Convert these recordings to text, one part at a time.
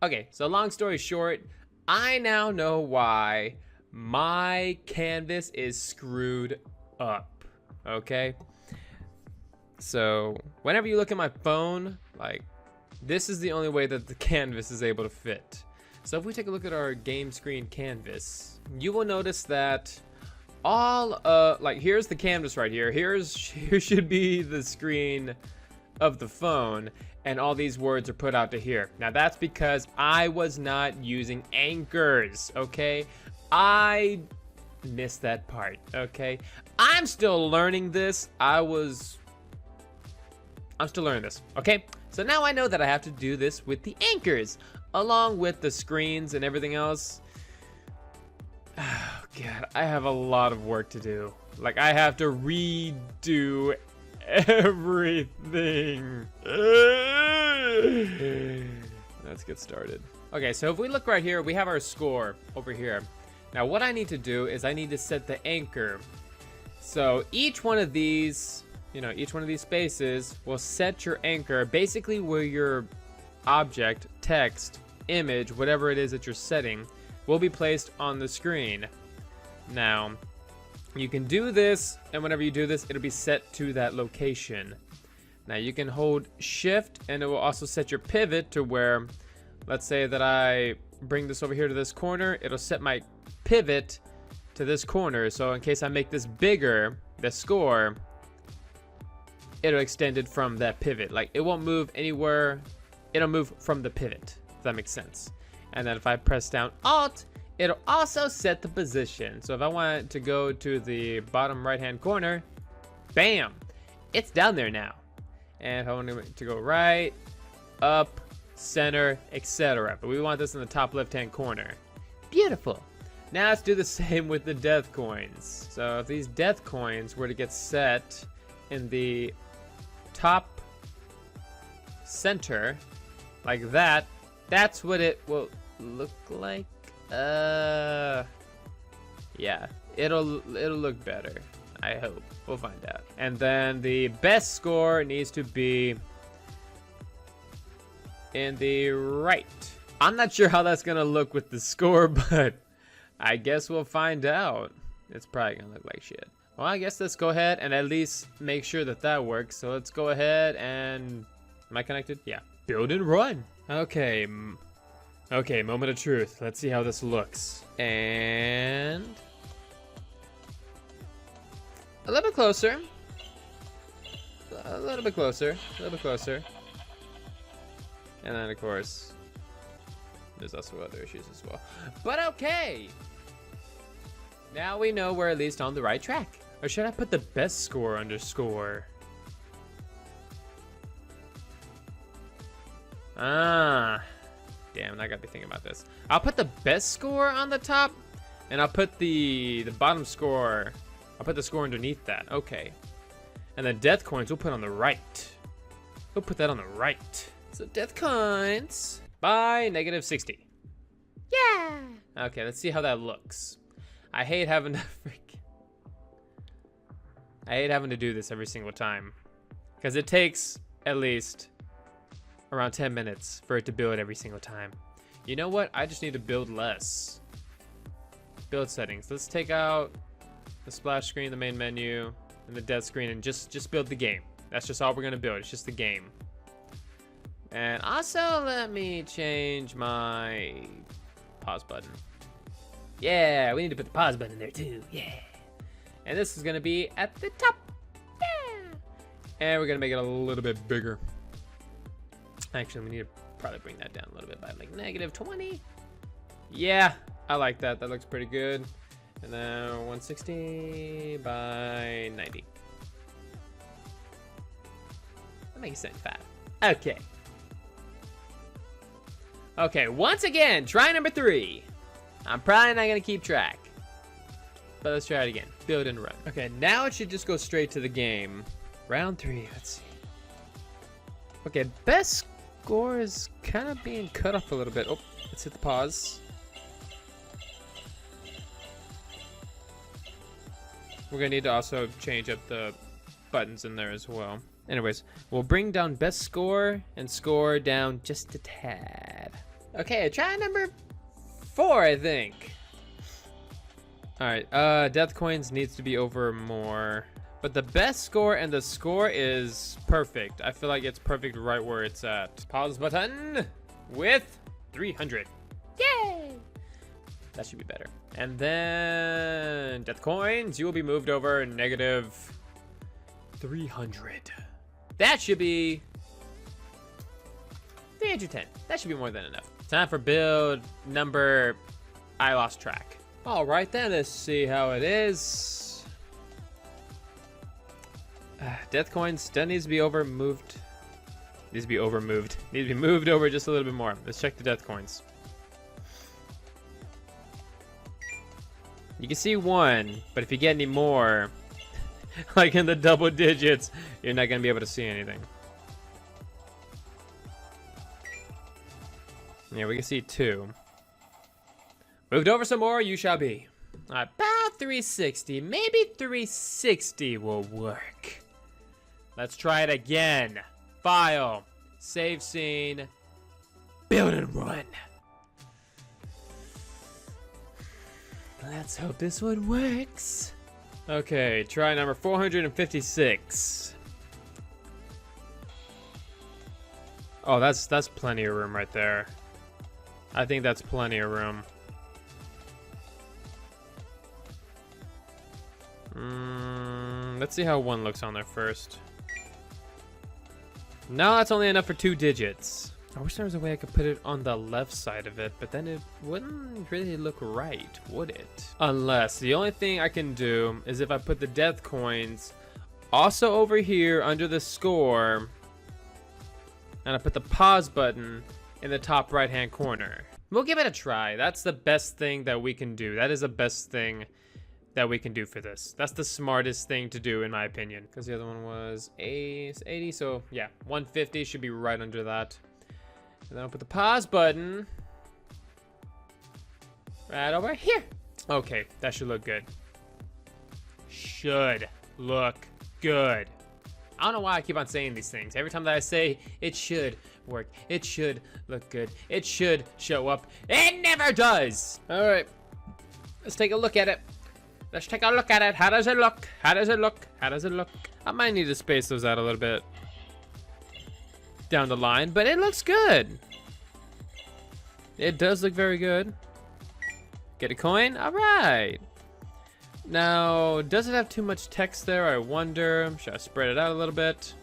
Okay, so long story short, I now know why my canvas is screwed up. Okay? So, whenever you look at my phone, like, this is the only way that the canvas is able to fit. So if we take a look at our game screen canvas, you will notice that like here's the canvas right here. Here should be the screen of the phone, and all these words are put out to here. Now that's because I was not using anchors, okay? I missed that part, okay? I'm still learning this. I'm still learning this, okay? So now I know that I have to do this with the anchors, along with the screens and everything else. Oh, God, I have a lot of work to do. Like, I have to redo everything. Let's get started. Okay, so if we look right here, we have our score over here. Now, what I need to do is I need to set the anchor. So each one of these, each one of these spaces will set your anchor basically where your object, text, image, whatever it is that you're setting, will be placed on the screen. Now, you can do this, and whenever you do this, it'll be set to that location. Now, you can hold shift, and it will also set your pivot to where, let's say that I bring this over here to this corner, it'll set my pivot to this corner. So in case I make this bigger, the score, it'll extend it from that pivot. Like, it won't move anywhere. It'll move from the pivot, if that makes sense. And then if I press down Alt, it'll also set the position. So if I want it to go to the bottom right hand corner, bam, it's down there now. And if I want it to go right, up, center, etc. But we want this in the top left hand corner. Beautiful. Now let's do the same with the death coins. So if these death coins were to get set in the top center like that, that's what it will look like. Yeah, it'll look better, I hope. We'll find out. And then the best score needs to be in the right. I'm not sure how that's gonna look with the score, but I guess we'll find out. It's probably gonna look like shit. Well, I guess let's go ahead and at least make sure that that works. So let's go ahead and, am I connected? Yeah. Build and run. Okay. Okay, moment of truth. Let's see how this looks. And a little bit closer. A little bit closer. A little bit closer. And then, of course, there's also other issues as well. But okay. Now we know we're at least on the right track. Or should I put the best score under score? Ah. Damn, I gotta be thinking about this. I'll put the best score on the top, and I'll put the bottom score, I'll put the score underneath that. Okay. And the death coins we'll put on the right. We'll put that on the right. So death coins by -60. Yeah. Okay, let's see how that looks. I hate having to do this every single time, because it takes at least around 10 minutes for it to build every single time. You know what? I just need to build less. Build settings. Let's take out the splash screen, the main menu, and the death screen, and just build the game. That's just all we're gonna build. It's just the game. And also, let me change my pause button. Yeah, we need to put the pause button in there too. Yeah. And this is gonna be at the top. Yeah. And we're gonna make it a little bit bigger. Actually, we need to probably bring that down a little bit by like -20. Yeah, I like that. That looks pretty good. And then 160 by 90. That makes 75. Okay. Okay, once again, try number 3. I'm probably not gonna keep track, but let's try it again. Build and run. Okay, now it should just go straight to the game. Round 3, let's see. Okay, best score is kind of being cut off a little bit. Oh, let's hit the pause. We're gonna need to also change up the buttons in there as well. Anyways, we'll bring down best score and score down just a tad. Okay, try number 4, I think. All right, death coins needs to be over more. But the best score, and the score is perfect. I feel like it's perfect right where it's at. Pause button with 300. Yay! That should be better. And then death coins, you will be moved over negative 300. That should be 310. That should be more than enough. Time for build number, I lost track. All right then, let's see how it is. Death coin still needs to be moved over just a little bit more. Let's check the death coins. You can see 1, but if you get any more, like in the double digits, you're not gonna be able to see anything. Yeah, we can see 2. Moved over some more, you shall be. About 360, maybe 360 will work. Let's try it again. File, save scene, build and run. Let's hope this one works. Okay, try number 456. Oh, that's plenty of room right there. I think that's plenty of room. Let's see how 1 looks on there first. No, that's only enough for 2 digits. I wish there was a way I could put it on the left side of it, but then it wouldn't really look right, would it? Unless, the only thing I can do is if I put the death coins also over here under the score, and I put the pause button in the top right hand corner. We'll give it a try. That's the best thing that we can do. That is the best thing that we can do for this. That's the smartest thing to do in my opinion, because the other one was 80, so yeah, 150 should be right under that. And then I'll put the pause button right over here. Okay, that should look good. Should look good. I don't know why I keep on saying these things. Every time that I say it should work, it should look good, it should show up, it never does. All right, let's take a look at it. Let's take a look at it. How does it look? How does it look? How does it look? I might need to space those out a little bit down the line, but it looks good. It does look very good. Get a coin? All right. Now, does it have too much text there? I wonder. Should I spread it out a little bit?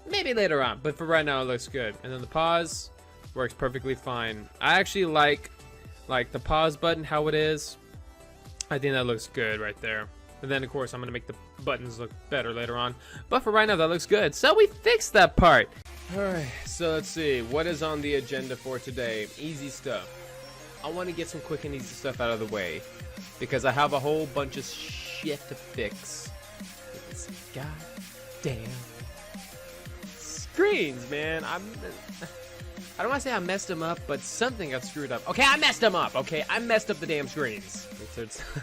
Maybe later on, but for right now it looks good. And then the pause works perfectly fine. I actually like the pause button, how it is. I think that looks good right there. And then of course I'm gonna make the buttons look better later on. But for right now that looks good. So we fixed that part. Alright, so let's see. What is on the agenda for today? Easy stuff. I want to get some quick and easy stuff out of the way, because I have a whole bunch of shit to fix. It's goddamn screens, man. I don't want to say I messed them up, but something got screwed up. Okay, I messed them up. Okay, I messed up the damn screens.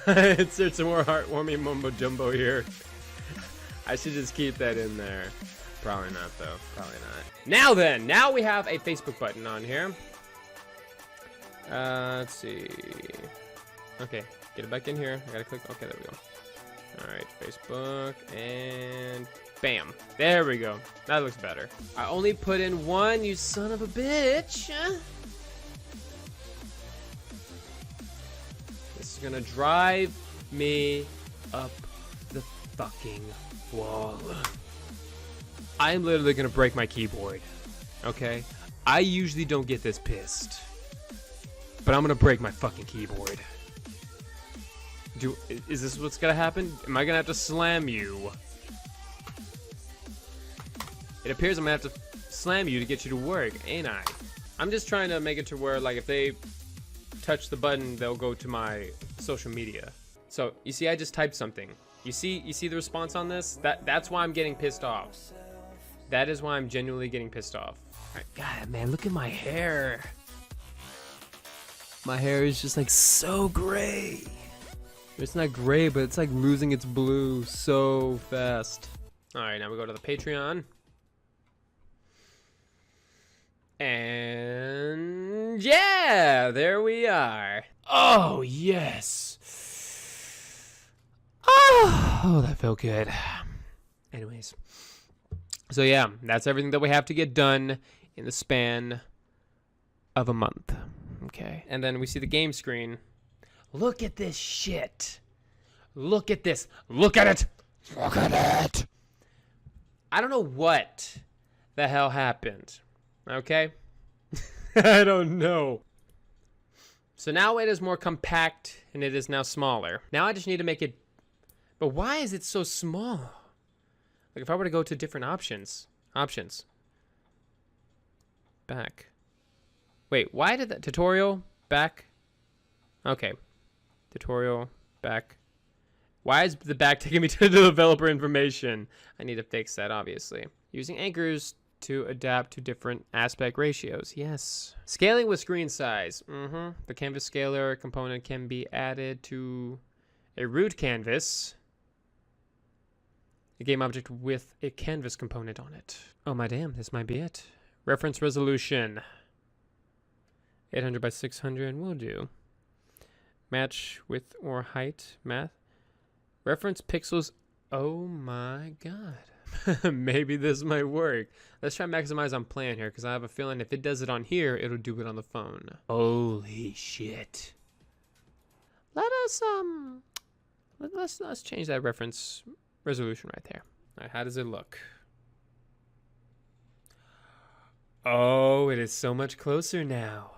Insert some more heartwarming mumbo jumbo here. I should just keep that in there. Probably not, though. Probably not. Now then, now we have a Facebook button on here. Let's see. Okay, get it back in here. I gotta click. Okay, there we go. All right, Facebook, and bam. There we go. That looks better. I only put in 1, you son of a bitch. This is gonna drive me up the fucking wall. I'm literally gonna break my keyboard. Okay? I usually don't get this pissed, but I'm gonna break my fucking keyboard. Is this what's gonna happen? Am I gonna have to slam you? It appears I'm gonna have to slam you to get you to work, ain't I? I'm just trying to make it to where, like, if they touch the button, they'll go to my social media. So you see, I just typed something. You see the response on this? That's why I'm getting pissed off. That is why I'm genuinely getting pissed off. All right, God, man, look at my hair. My hair is just like so gray. It's not gray, but it's like losing its blue so fast. All right, now we go to the Patreon. And yeah, there we are. Oh, yes. Oh, that felt good. Anyways. So yeah, that's everything that we have to get done in the span of a month. Okay. And then we see the game screen. Look at this shit. Look at this. Look at it. Look at it. I don't know what the hell happened. Okay? I don't know. So now it is more compact and it is now smaller. Now I just need to make it... But why is it so small? Like if I were to go to different options. Back. Wait, why did that... Tutorial? Back? Okay. Tutorial. Back. Why is the back taking me to the developer information? I need to fix that, obviously. Using anchors to adapt to different aspect ratios. Yes. Scaling with screen size. The canvas scaler component can be added to a root canvas. A game object with a canvas component on it. Oh my damn, this might be it. Reference resolution. 800 by 600 will do. Match width or height. Math. Reference pixels. Oh my god. Maybe this might work. Let's try maximize on plan here, because I have a feeling if it does it on here, it'll do it on the phone. Holy shit. Let's change that reference resolution right there. All right, how does it look? Oh, it is so much closer now.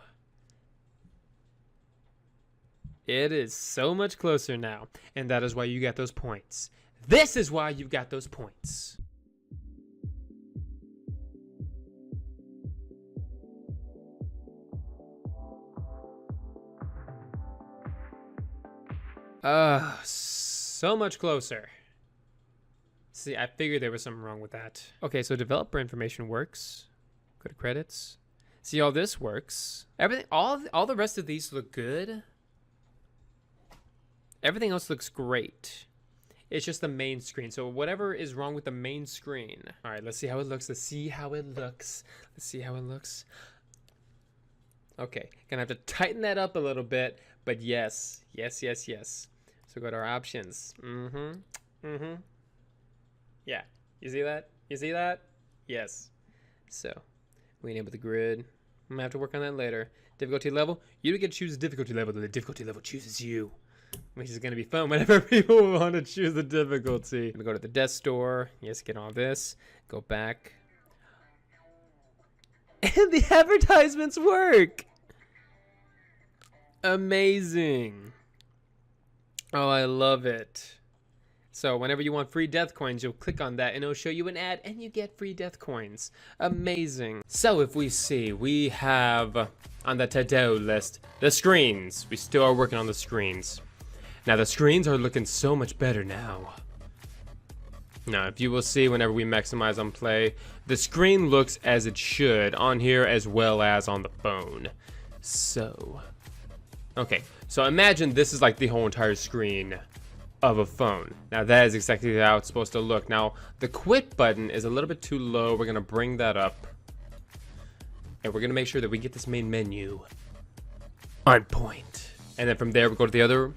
It is so much closer now. And that is why you got those points. This is why you got those points. So much closer. See, I figured there was something wrong with that. Okay, so developer information works. Go to credits. See, all this works. Everything, all the rest of these look good. Everything else looks great. It's just the main screen. So whatever is wrong with the main screen. All right, let's see how it looks. Let's see how it looks. Let's see how it looks. Okay, gonna have to tighten that up a little bit, but yes. So go to our options. Yeah, you see that? You see that? Yes. So we enable the grid. I'm gonna have to work on that later. Difficulty level. You don't get to choose the difficulty level. The difficulty level chooses you. Which is going to be fun whenever people want to choose the difficulty. We go to the desk store. Yes, get all this. Go back. And the advertisements work. Amazing. Oh, I love it. So whenever you want free death coins, you'll click on that and it'll show you an ad and you get free death coins. Amazing. So if we see, we have on the to-do list, the screens. We still are working on the screens. Now the screens are looking so much better now. Now if you will see whenever we maximize on play, the screen looks as it should on here as well as on the phone. So, okay, so imagine this is like the whole entire screen of a phone. Now that is exactly how it's supposed to look. Now the quit button is a little bit too low. We're gonna bring that up. And we're gonna make sure that we get this main menu on point. And then from there we go to the other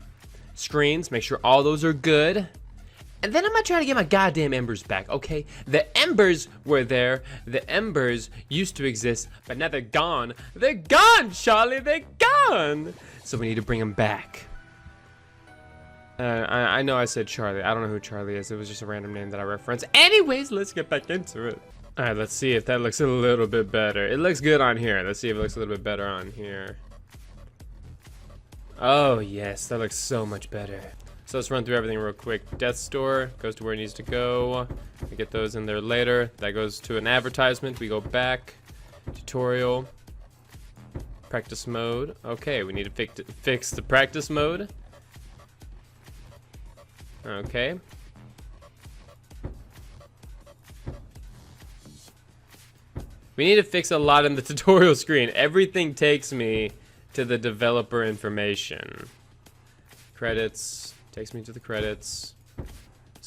screens, make sure all those are good. And then I'm gonna try to get my goddamn embers back, okay? The embers were there. The embers used to exist, but now they're gone. They're gone, Charlie, they're gone. So we need to bring them back. I know I said Charlie. I don't know who Charlie is. It was just a random name that I referenced. Anyways, let's get back into it. All right, let's see if that looks a little bit better. It looks good on here. Let's see if it looks a little bit better on here. Oh yes, that looks so much better. So let's run through everything real quick. Death store goes to where it needs to go. We get those in there later. That goes to an advertisement. We go back. Tutorial. Practice mode. Okay, we need to fix the practice mode. Okay. We need to fix a lot in the tutorial screen. Everything takes me to the developer information. Credits takes me to the credits.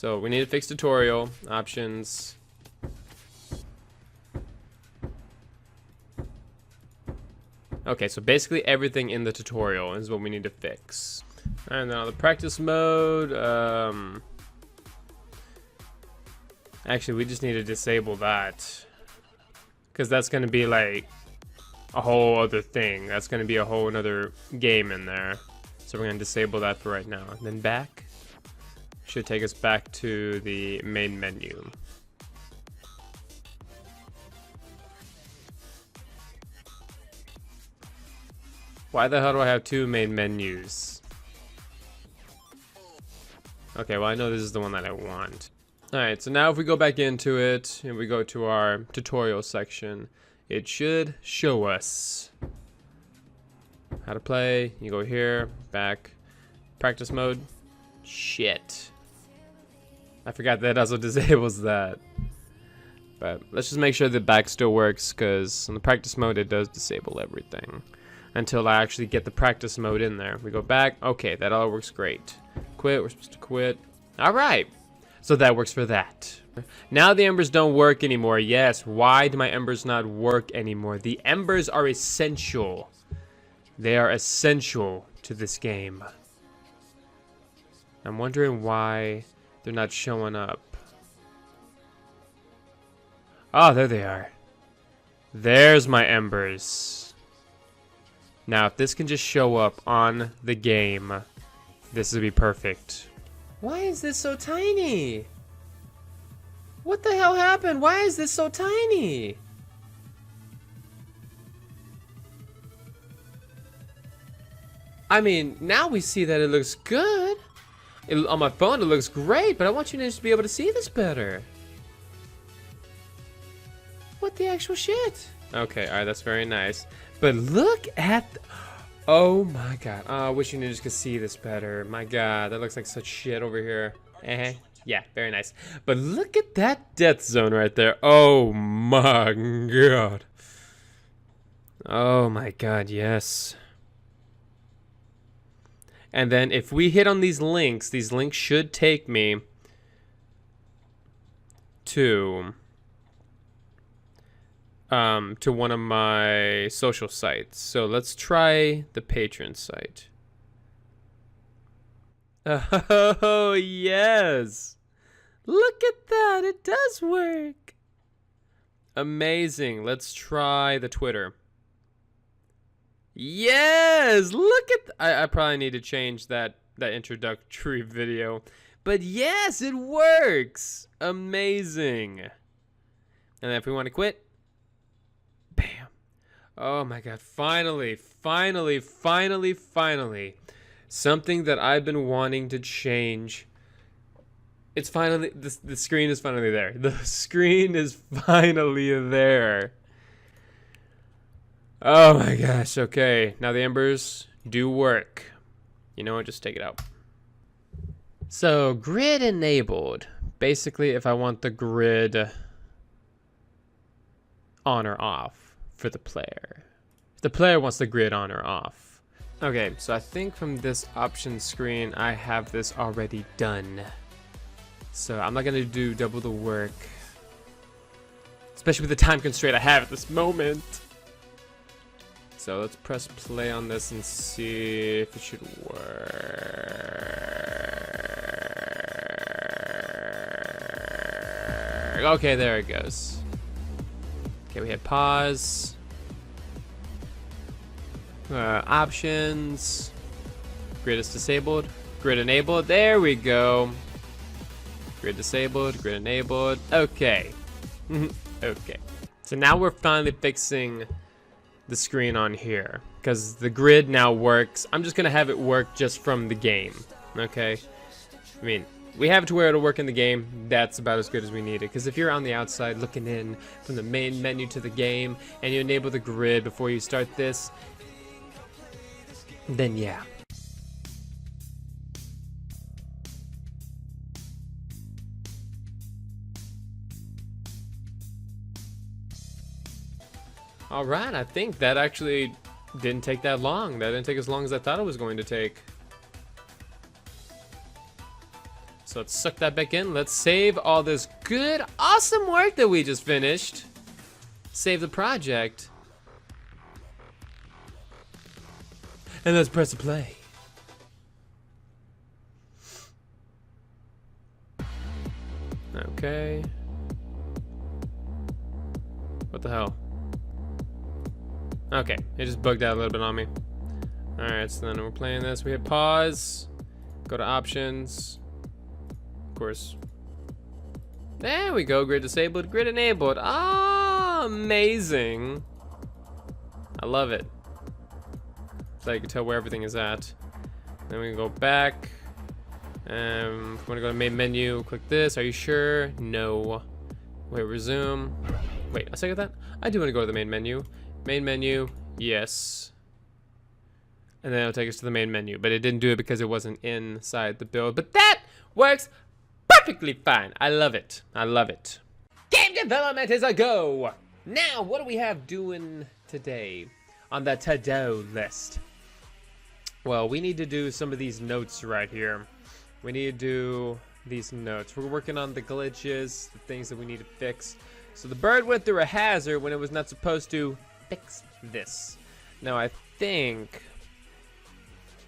So we need to fix tutorial options. Okay, so basically everything in the tutorial is what we need to fix. And now the practice mode, actually we just need to disable that, because that's going to be like a whole other thing. That's going to be a whole another game in there. So we're going to disable that for right now. And then back should take us back to the main menu. Why the hell do I have two main menus? Okay, well I know this is the one that I want. Alright, so now if we go back into it and we go to our tutorial section, it should show us how to play. You go here, back, practice mode. Shit. I forgot that also disables that. But let's just make sure the back still works, because in the practice mode it does disable everything. Until I actually get the practice mode in there. We go back. Okay, that all works great. Quit. We're supposed to quit. Alright. So that works for that. Now the embers don't work anymore. Yes. Why do my embers not work anymore? The embers are essential. They are essential to this game. I'm wondering why they're not showing up. Oh, there they are. There's my embers. Now, if this can just show up on the game, this would be perfect. Why is this so tiny? What the hell happened? Why is this so tiny? I mean, now we see that it looks good. On my phone, it looks great, but I want you to just be able to see this better. What the actual shit? Okay, alright, that's very nice. But look at... Oh my god. Oh, I wish you ninjas could see this better. My god, that looks like such shit over here. Yeah, very nice. But look at that death zone right there. Oh my god. Oh my god, yes. And then if we hit on these links should take me to one of my social sites. So let's try the patron site. Oh, yes. Look at that. It does work. Amazing. Let's try the Twitter. Yes. Look at... I probably need to change that introductory video. But yes, it works. Amazing. And then if we want to quit, bam. Oh my god, finally. Something that I've been wanting to change. It's finally, the screen is finally there. The screen is finally there. Oh my gosh, okay. Now the embers do work. You know what, just take it out. So, grid enabled. Basically, if I want the grid on or off for the player. If the player wants the grid on or off. Okay, so I think from this option screen, I have this already done. So I'm not gonna do double the work. Especially with the time constraint I have at this moment. So let's press play on this and see if it should work. Okay, there it goes. Okay, we hit pause. Options. Grid is disabled. Grid enabled. There we go. Grid disabled. Grid enabled. Okay. Okay. So now we're finally fixing the screen on here, because the grid now works. I'm just gonna have it work just from the game. Okay. I mean, we have it to where it'll work in the game. That's about as good as we need it. Because if you're on the outside looking in from the main menu to the game and you enable the grid before you start this, then yeah. Alright, I think that actually didn't take that long. That didn't take as long as I thought it was going to take. So let's suck that back in. Let's save all this good, awesome work that we just finished. Save the project. And let's press play. Okay. What the hell? Okay, it just bugged out a little bit on me. Alright, so then we're playing this. We hit pause. Go to options. Of course. There we go. Grid disabled, grid enabled. Ah, amazing. I love it. So you can tell where everything is at. Then we can go back. If we want to go to main menu, click this. Are you sure? No. Wait, resume. Wait, a second that. I do want to go to the main menu. Main menu, yes. And then it'll take us to the main menu, but it didn't do it because it wasn't inside the build. But that works perfectly fine. I love it. I love it. Game development is a go. Now, what do we have doing today on the to-do list? Well, we need to do some of these notes right here. We need to do these notes. We're working on the glitches, the things that we need to fix. So the bird went through a hazard when it was not supposed to. Fix this. Now, I think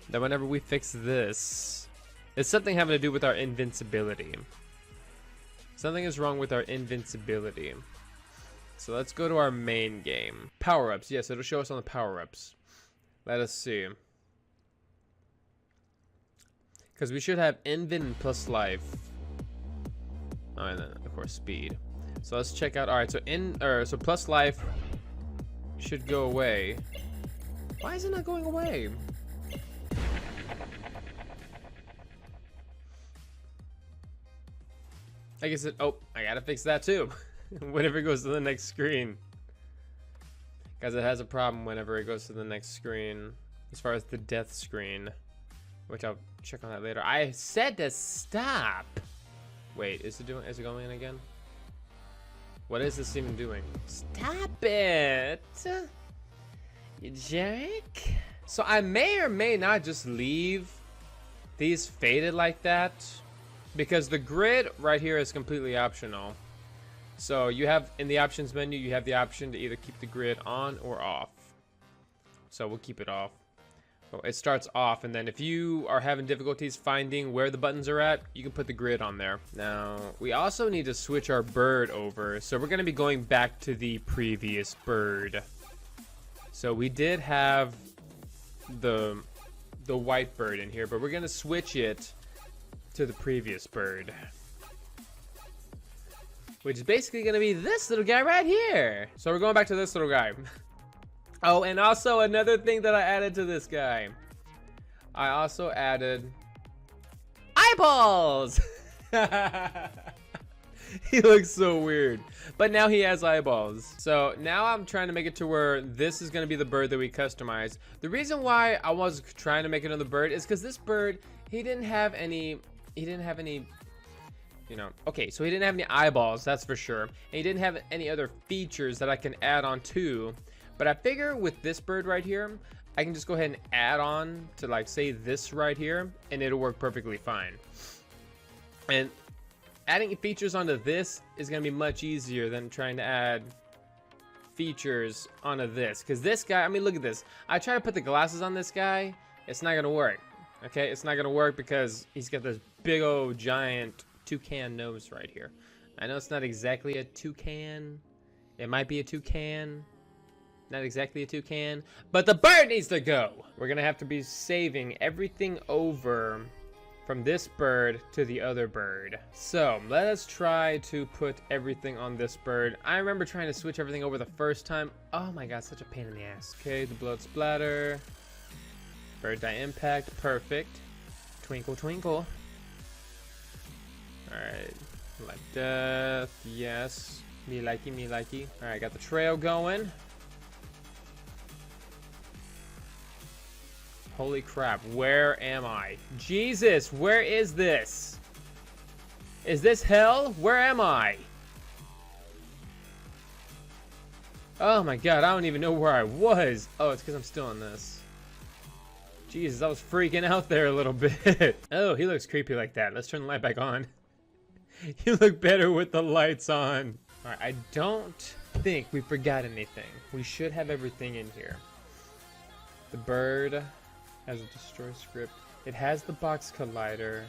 that whenever we fix this, it's something having to do with our invincibility. Something is wrong with our invincibility. So let's go to our main game. Power-ups. Yes, it'll show us on the power-ups. Let us see. Because we should have invin plus life. Oh, and then, of course, speed. So let's check out. All right, so plus life should go away. Why is it not going away? I guess it. Oh, I gotta fix that too. Whenever it goes to the next screen, because it has a problem whenever it goes to the next screen, as far as the death screen, which I'll check on that later. I said to stop. Wait, is it going in again? What is this even doing? Stop it! You jerk. So I may or may not just leave these faded like that, because the grid right here is completely optional. So you have, in the options menu, you have the option to either keep the grid on or off. So we'll keep it off. Well, it starts off, and then if you are having difficulties finding where the buttons are at, you can put the grid on there. Now, we also need to switch our bird over. So we're going to be going back to the previous bird. So we did have the white bird in here, but we're going to switch it to the previous bird, which is basically going to be this little guy right here. So we're going back to this little guy. Oh, and also another thing that I added to this guy. I also added eyeballs. He looks so weird, but now he has eyeballs. So now I'm trying to make it to where this is going to be the bird that we customize. The reason why I was trying to make another bird is because this bird, he didn't have any, you know, okay, so he didn't have any eyeballs, that's for sure. And he didn't have any other features that I can add on to. But I figure with this bird right here, I can just go ahead and add on to, like, say this right here, and it'll work perfectly fine. And adding features onto this is going to be much easier than trying to add features onto this. Because this guy, I mean, look at this. I try to put the glasses on this guy. It's not going to work. Okay? It's not going to work because he's got this big old giant toucan nose right here. I know it's not exactly a toucan. It might be a toucan. Not exactly a toucan, but the bird needs to go. We're gonna have to be saving everything over from this bird to the other bird. So let us try to put everything on this bird. I remember trying to switch everything over the first time. Oh my god, such a pain in the ass. Okay, the blood splatter. Bird die impact, perfect. Twinkle twinkle. Alright, like death, yes. Me likey, me likey. Alright, got the trail going. Holy crap, where am I? Jesus, where is this? Is this hell? Where am I? Oh my god, I don't even know where I was. Oh, it's because I'm still on this. Jesus, I was freaking out there a little bit. Oh, he looks creepy like that. Let's turn the light back on. You look better with the lights on. All right, I don't think we forgot anything. We should have everything in here. The bird has a destroy script. It has the box collider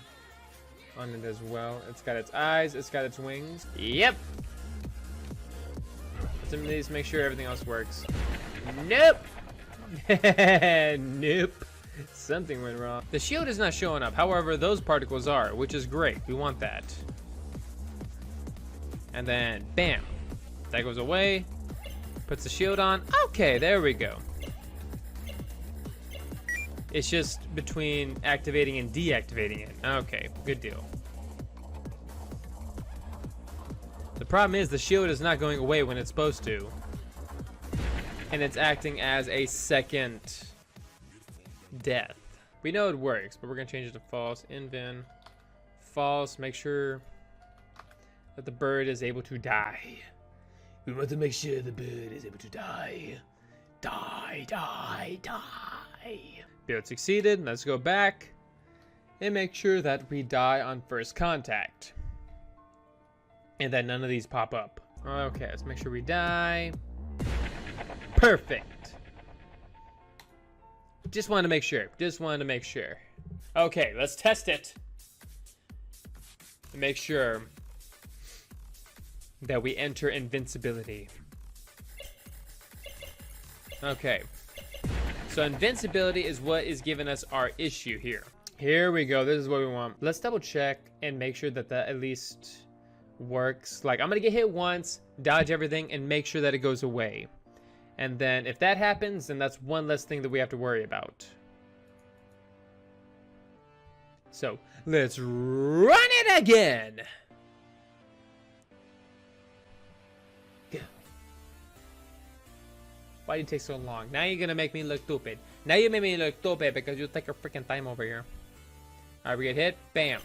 on it as well. It's got its eyes, it's got its wings. Yep. Let's at least make sure everything else works. Nope. Nope. Something went wrong. The shield is not showing up. However, those particles are, which is great. We want that. And then, bam. That goes away. Puts the shield on. Okay, there we go. It's just between activating and deactivating it. Okay, good deal. The problem is the shield is not going away when it's supposed to. And it's acting as a second death. We know it works, but we're gonna change it to false. Invin. False. Make sure that the bird is able to die. We want to make sure the bird is able to die. Die, die, die. Build succeeded. Let's go back and make sure that we die on first contact. And that none of these pop up. Okay, let's make sure we die. Perfect. Just wanted to make sure. Just wanted to make sure. Okay, let's test it. And make sure that we enter invincibility. Okay. So invincibility is what is giving us our issue here. Here we go. This is what we want. Let's double check and make sure that that at least works. Like, I'm gonna get hit once, dodge everything, and make sure that it goes away. And then if that happens, then that's one less thing that we have to worry about. So let's run it again. Go. Why did it take so long? Now you're gonna make me look stupid. Now you make me look stupid because you take your freaking time over here. All right, we get hit. Bam.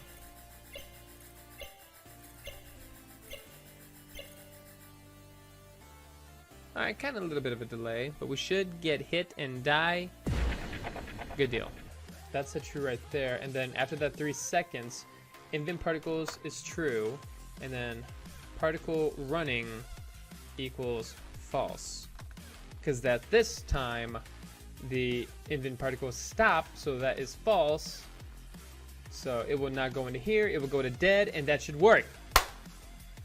Alright, kind of a little bit of a delay, but we should get hit and die. Good deal. That's the true right there. And then after that 3 seconds, invent particles is true. And then particle running equals false. Because that this time, the invent particles stop, so that is false. So it will not go into here, it will go to dead, and that should work.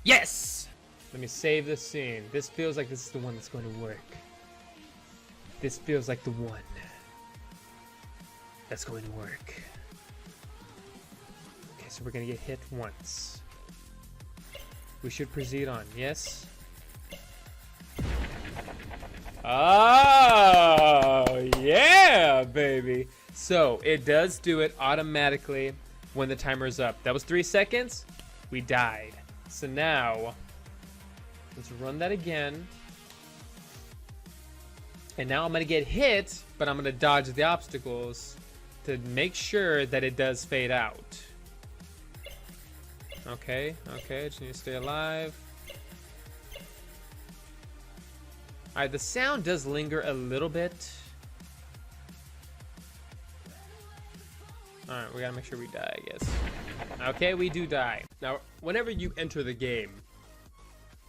Yes! Let me save this scene. This feels like this is the one that's going to work. This feels like the one that's going to work. Okay, so we're going to get hit once. We should proceed on. Yes? Oh, yeah, baby. So it does do it automatically when the timer is up. That was 3 seconds. We died. So now let's run that again. And now I'm going to get hit, but I'm going to dodge the obstacles to make sure that it does fade out. Okay, okay, just need to stay alive. Alright, the sound does linger a little bit. Alright, we gotta make sure we die, I guess. Okay, we do die. Now, whenever you enter the game,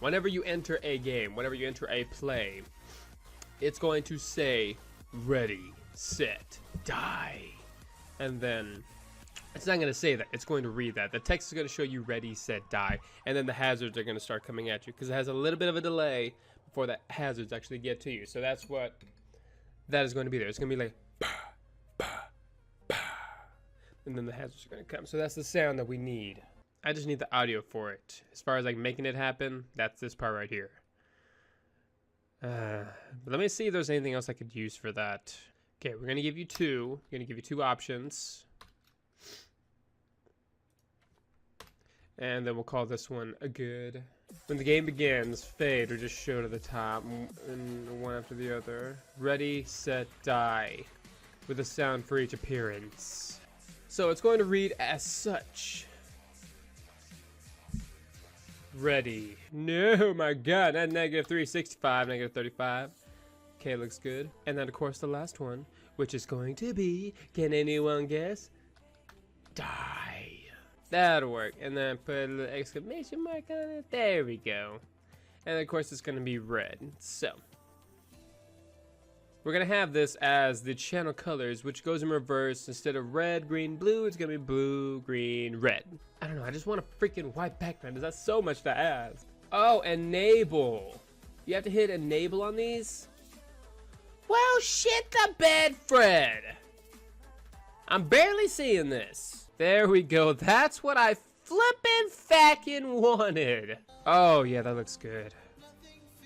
whenever you enter a game, whenever you enter a play, it's going to say, ready, set, die. And then, it's not going to say that. It's going to read that. The text is going to show you ready, set, die. And then the hazards are going to start coming at you, because it has a little bit of a delay before the hazards actually get to you. So that's what that is going to be there. It's going to be like, bah, bah, bah. And then the hazards are going to come. So that's the sound that we need. I just need the audio for it. As far as like making it happen, that's this part right here. But let me see if there's anything else I could use for that. Okay, we're gonna give you two. We're gonna give you two options. And then we'll call this one a good. When the game begins, fade or just show to the top, and one after the other. Ready, set, die. With a sound for each appearance. So it's going to read as such. Ready. No, my god, that negative 365, negative 35. Okay, looks good. And then, of course, the last one. which is going to be, can anyone guess? Die. That'll work. And then put a little exclamation mark on it. There we go. And of course it's going to be red. So we're going to have this as the channel colors, which goes in reverse. Instead of red, green, blue, it's going to be blue, green, red. I don't know. I just want a freaking white background. Is that so much to ask? Oh, enable. You have to hit enable on these? Well, shit the bed, Fred. I'm barely seeing this. There we go. That's what I flippin' fackin' wanted. Oh, yeah, that looks good.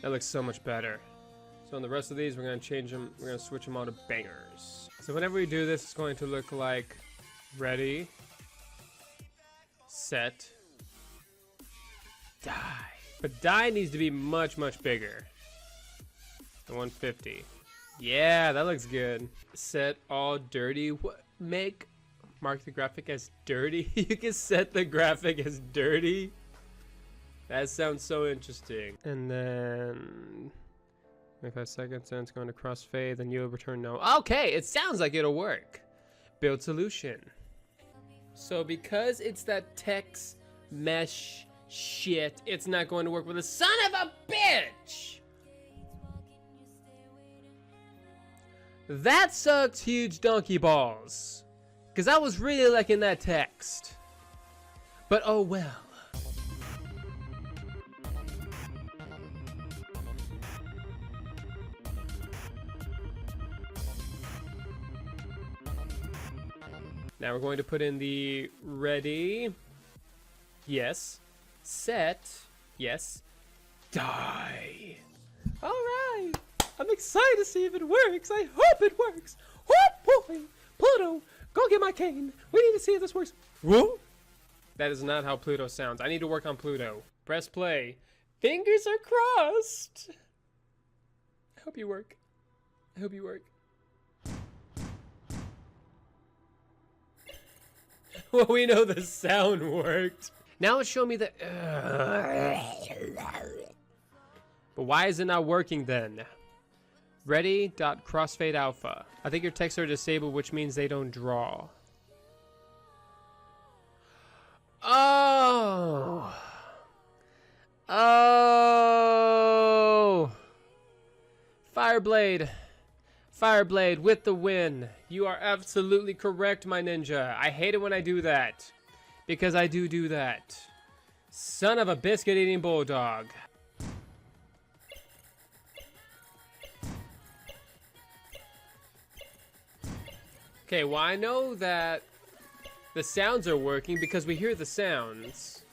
That looks so much better. So on the rest of these, we're going to change them. We're going to switch them all to bangers. So whenever we do this, it's going to look like ready, set, die. But die needs to be much, much bigger. The 150. Yeah, that looks good. Set all dirty. What? Mark the graphic as dirty. You can set the graphic as dirty. That sounds so interesting. And then 25 seconds, and it's going to crossfade, then you'll return no. Okay, it sounds like it'll work. Build solution. So because it's that text mesh shit, it's not going to work with a son of a bitch. That sucks huge donkey balls. Because I was really liking that text. But oh well. Now we're going to put in the ready. Yes. Set. Yes. Die. Alright. I'm excited to see if it works. I hope it works. Oh boy. Pluto, go get my cane. We need to see if this works. Whoa. That is not how Pluto sounds. I need to work on Pluto. Press play. Fingers are crossed. I hope you work. I hope you work. Well, we know the sound worked. Now it's showing me the... But why is it not working then? Ready.crossfade alpha. I think your texts are disabled, which means they don't draw. Oh. Oh. Fireblade. Fireblade with the win. You are absolutely correct, my ninja. I hate it when I do that. Because I do that. Son of a biscuit-eating bulldog. Okay, well I know that the sounds are working because we hear the sounds.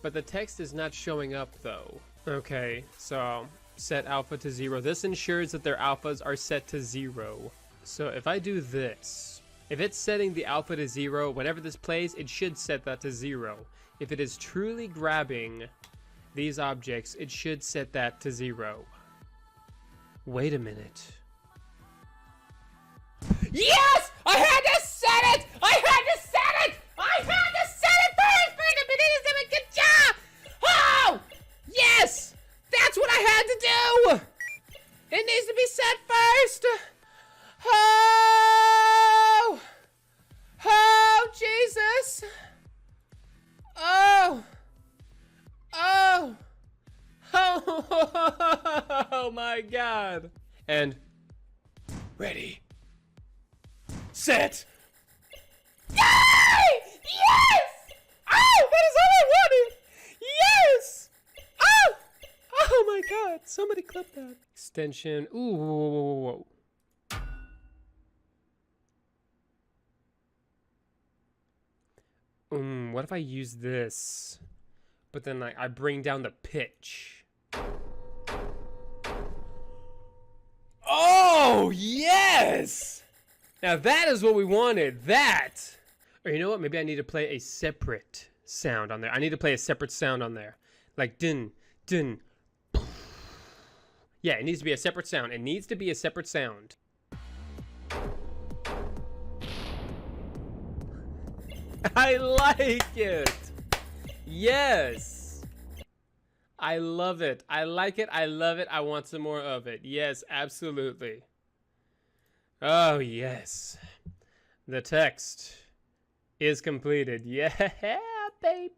But the text is not showing up though. Okay, so set alpha to 0. This ensures that their alphas are set to 0. So if I do this, if it's setting the alpha to 0, whenever this plays, it should set that to 0. If it is truly grabbing these objects, it should set that to 0. Wait a minute. Yes! I had to set it! I had to set it! I had to set it first! Wait a minute, good job! Oh! Yes! That's what I had to do! It needs to be set first! Oh! Oh, Jesus! Oh! Oh! Oh my God! And ready. Set! Yay! Yes! Oh, that is all I wanted! Yes! Oh! Oh my God, somebody clip that. Extension, ooh, whoa. What if I use this? But then like I bring down the pitch. Oh, yes! Now that is what we wanted, that! Or you know what, maybe I need to play a separate sound on there. I need to play a separate sound on there. Like din, din. Yeah, it needs to be a separate sound. It needs to be a separate sound. I like it! Yes! I love it. I like it. I love it. I want some more of it. Yes, absolutely. Oh, yes. The text is completed. Yeah, baby.